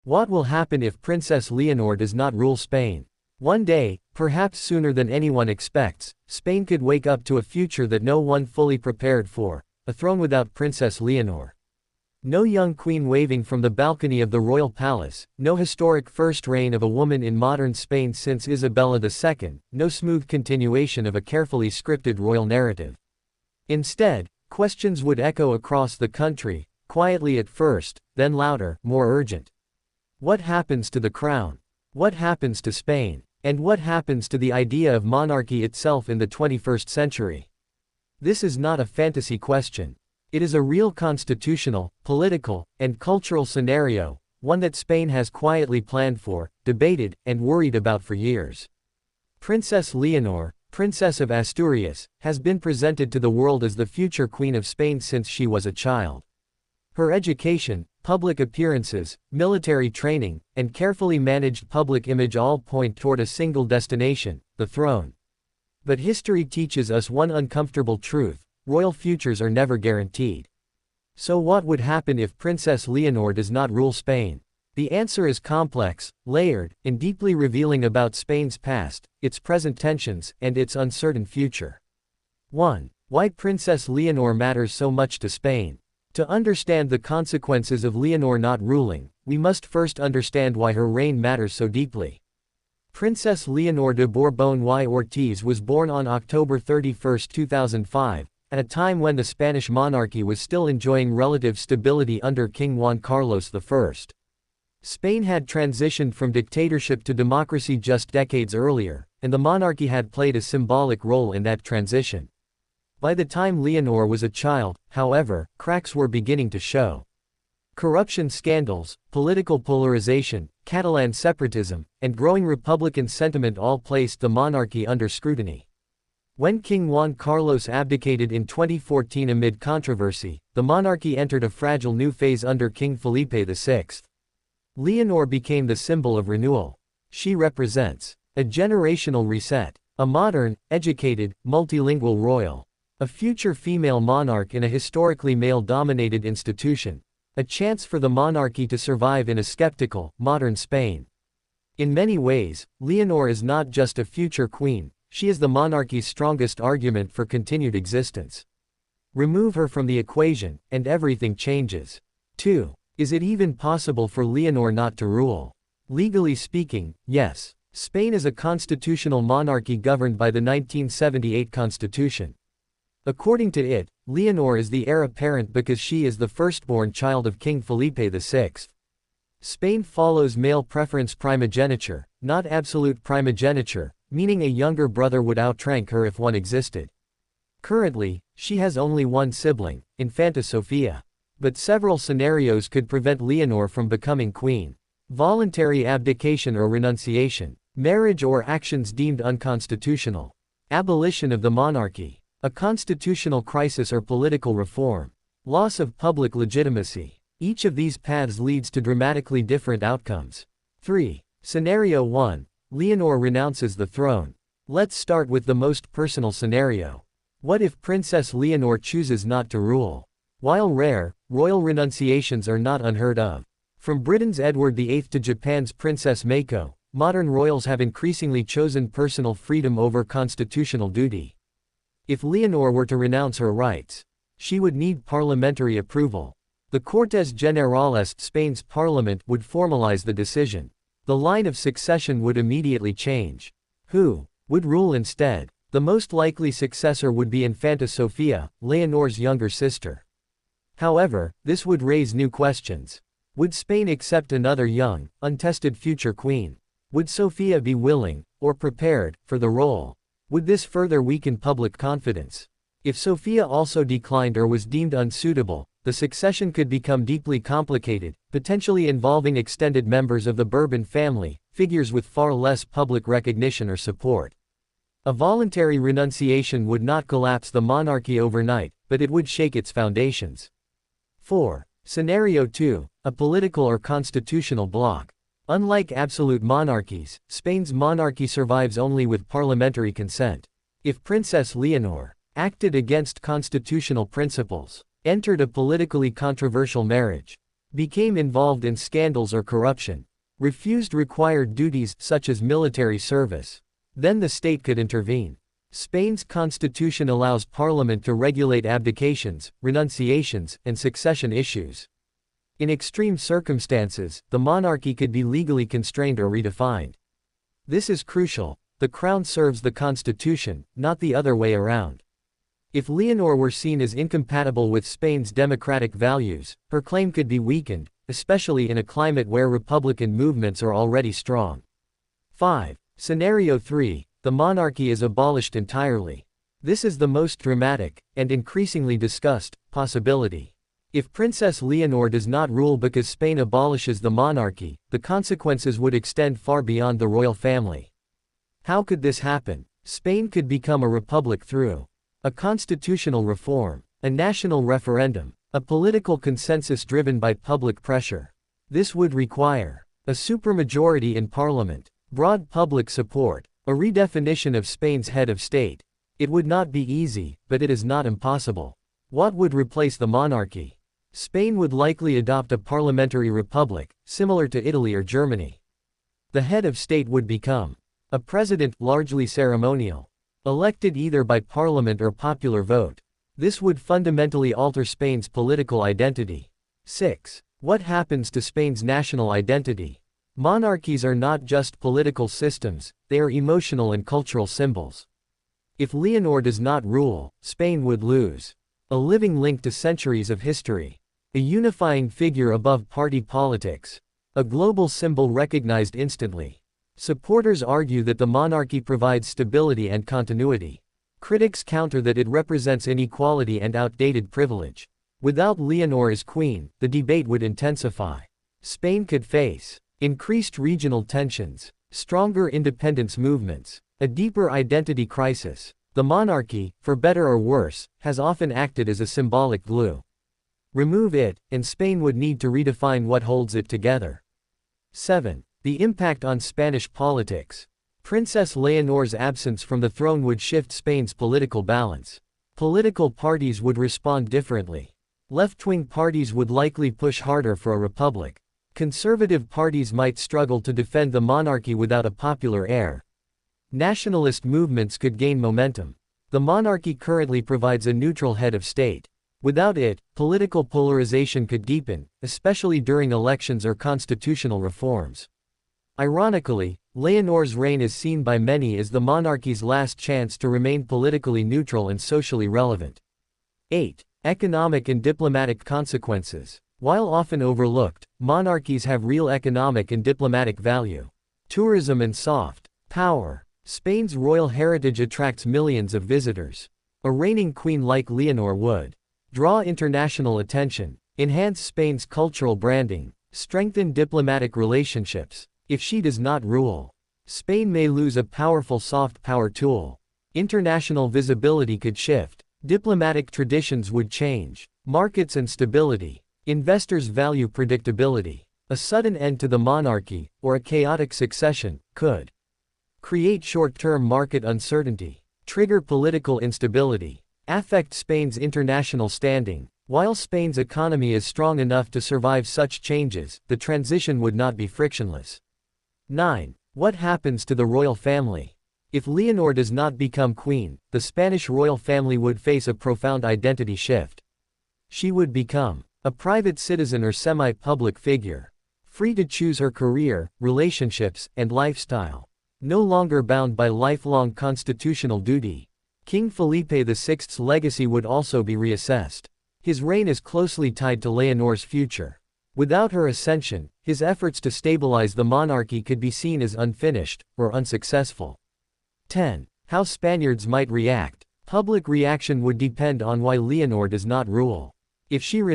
What will happen if Princess Leonor does not rule Spain? One day, perhaps sooner than anyone expects, Spain could wake up to a future that no one fully prepared for, a throne without Princess Leonor. No young queen waving from the balcony of the royal palace, no historic first reign of a woman in modern Spain since Isabella II, no smooth continuation of a carefully scripted royal narrative. Instead, questions would echo across the country, quietly at first, then louder, more urgent. What happens to the crown? What happens to Spain? And what happens to the idea of monarchy itself in the 21st century? This is not a fantasy question. It is a real constitutional, political, and cultural scenario, one that Spain has quietly planned for, debated, and worried about for years. Princess Leonor, Princess of Asturias, has been presented to the world as the future Queen of Spain since she was a child. Her education, public appearances, military training, and carefully managed public image all point toward a single destination, the throne. But history teaches us one uncomfortable truth: royal futures are never guaranteed. So what would happen if Princess Leonor does not rule Spain? The answer is complex, layered, and deeply revealing about Spain's past, its present tensions, and its uncertain future. 1. Why Princess Leonor matters so much to Spain. To understand the consequences of Leonor not ruling, we must first understand why her reign matters so deeply. Princess Leonor de Borbón y Ortiz was born on October 31, 2005, at a time when the Spanish monarchy was still enjoying relative stability under King Juan Carlos I. Spain had transitioned from dictatorship to democracy just decades earlier, and the monarchy had played a symbolic role in that transition. By the time Leonor was a child, however, cracks were beginning to show. Corruption scandals, political polarization, Catalan separatism, and growing republican sentiment all placed the monarchy under scrutiny. When King Juan Carlos abdicated in 2014 amid controversy, the monarchy entered a fragile new phase under King Felipe VI. Leonor became the symbol of renewal. She represents a generational reset, a modern, educated, multilingual royal. A future female monarch in a historically male-dominated institution. A chance for the monarchy to survive in a skeptical, modern Spain. In many ways, Leonor is not just a future queen, she is the monarchy's strongest argument for continued existence. Remove her from the equation, and everything changes. 2. Is it even possible for Leonor not to rule? Legally speaking, yes. Spain is a constitutional monarchy governed by the 1978 Constitution. According to it, Leonor is the heir apparent because she is the firstborn child of King Felipe VI. Spain follows male preference primogeniture, not absolute primogeniture, meaning a younger brother would outrank her if one existed. Currently, she has only one sibling, Infanta Sofia. But several scenarios could prevent Leonor from becoming queen. Voluntary abdication or renunciation, marriage or actions deemed unconstitutional, abolition of the monarchy. A constitutional crisis or political reform. Loss of public legitimacy. Each of these paths leads to dramatically different outcomes. 3. Scenario 1. Leonor renounces the throne. Let's start with the most personal scenario. What if Princess Leonor chooses not to rule? While rare, royal renunciations are not unheard of. From Britain's Edward VIII to Japan's Princess Mako, modern royals have increasingly chosen personal freedom over constitutional duty. If Leonor were to renounce her rights, she would need parliamentary approval. The Cortes Generales, Spain's parliament, would formalize the decision. The line of succession would immediately change. Who would rule instead? The most likely successor would be Infanta Sofia, Leonor's younger sister. However, this would raise new questions. Would Spain accept another young, untested future queen? Would Sofia be willing, or prepared, for the role? Would this further weaken public confidence? If Sofia also declined or was deemed unsuitable, the succession could become deeply complicated, potentially involving extended members of the Bourbon family, figures with far less public recognition or support. A voluntary renunciation would not collapse the monarchy overnight, but it would shake its foundations. 4. Scenario 2. A political or constitutional bloc. Unlike absolute monarchies, Spain's monarchy survives only with parliamentary consent. If Princess Leonor acted against constitutional principles, entered a politically controversial marriage, became involved in scandals or corruption, refused required duties such as military service, then the state could intervene. Spain's constitution allows parliament to regulate abdications, renunciations, and succession issues. In extreme circumstances, the monarchy could be legally constrained or redefined. This is crucial. The crown serves the constitution, not the other way around. If Leonor were seen as incompatible with Spain's democratic values, her claim could be weakened, especially in a climate where republican movements are already strong. 5. Scenario 3. The monarchy is abolished entirely. This is the most dramatic, and increasingly discussed, possibility. If Princess Leonor does not rule because Spain abolishes the monarchy, the consequences would extend far beyond the royal family. How could this happen? Spain could become a republic through a constitutional reform, a national referendum, a political consensus driven by public pressure. This would require a supermajority in parliament, broad public support, a redefinition of Spain's head of state. It would not be easy, but it is not impossible. What would replace the monarchy? Spain would likely adopt a parliamentary republic, similar to Italy or Germany. The head of state would become a president, largely ceremonial, elected either by parliament or popular vote. This would fundamentally alter Spain's political identity. 6. What happens to Spain's national identity? Monarchies are not just political systems, they are emotional and cultural symbols. If Leonor does not rule, Spain would lose a living link to centuries of history, a unifying figure above party politics, a global symbol recognized instantly. Supporters argue that the monarchy provides stability and continuity. Critics counter that it represents inequality and outdated privilege. Without Leonor as queen, the debate would intensify. Spain could face increased regional tensions, stronger independence movements, a deeper identity crisis. The monarchy, for better or worse, has often acted as a symbolic glue. Remove it, and Spain would need to redefine what holds it together. 7. The impact on Spanish politics. Princess Leonor's absence from the throne would shift Spain's political balance. Political parties would respond differently. Left-wing parties would likely push harder for a republic. Conservative parties might struggle to defend the monarchy without a popular heir. Nationalist movements could gain momentum. The monarchy currently provides a neutral head of state. Without it, political polarization could deepen, especially during elections or constitutional reforms. Ironically, Leonor's reign is seen by many as the monarchy's last chance to remain politically neutral and socially relevant. 8. Economic and diplomatic consequences. While often overlooked, monarchies have real economic and diplomatic value. Tourism and soft power. Spain's royal heritage attracts millions of visitors. A reigning queen like Leonor would draw international attention, enhance Spain's cultural branding, strengthen diplomatic relationships. If she does not rule, Spain may lose a powerful soft power tool. International visibility could shift. Diplomatic traditions would change. Markets and stability. Investors value predictability. A sudden end to the monarchy, or a chaotic succession, could create short-term market uncertainty, trigger political instability, affect Spain's international standing. While Spain's economy is strong enough to survive such changes, the transition would not be frictionless. 9. What happens to the royal family? If Leonor does not become queen, the Spanish royal family would face a profound identity shift. She would become a private citizen or semi-public figure, free to choose her career, relationships, and lifestyle. No longer bound by lifelong constitutional duty. King Felipe VI's legacy would also be reassessed. His reign is closely tied to Leonor's future. Without her ascension, his efforts to stabilize the monarchy could be seen as unfinished, or unsuccessful. 10. How Spaniards might react. Public reaction would depend on why Leonor does not rule. If she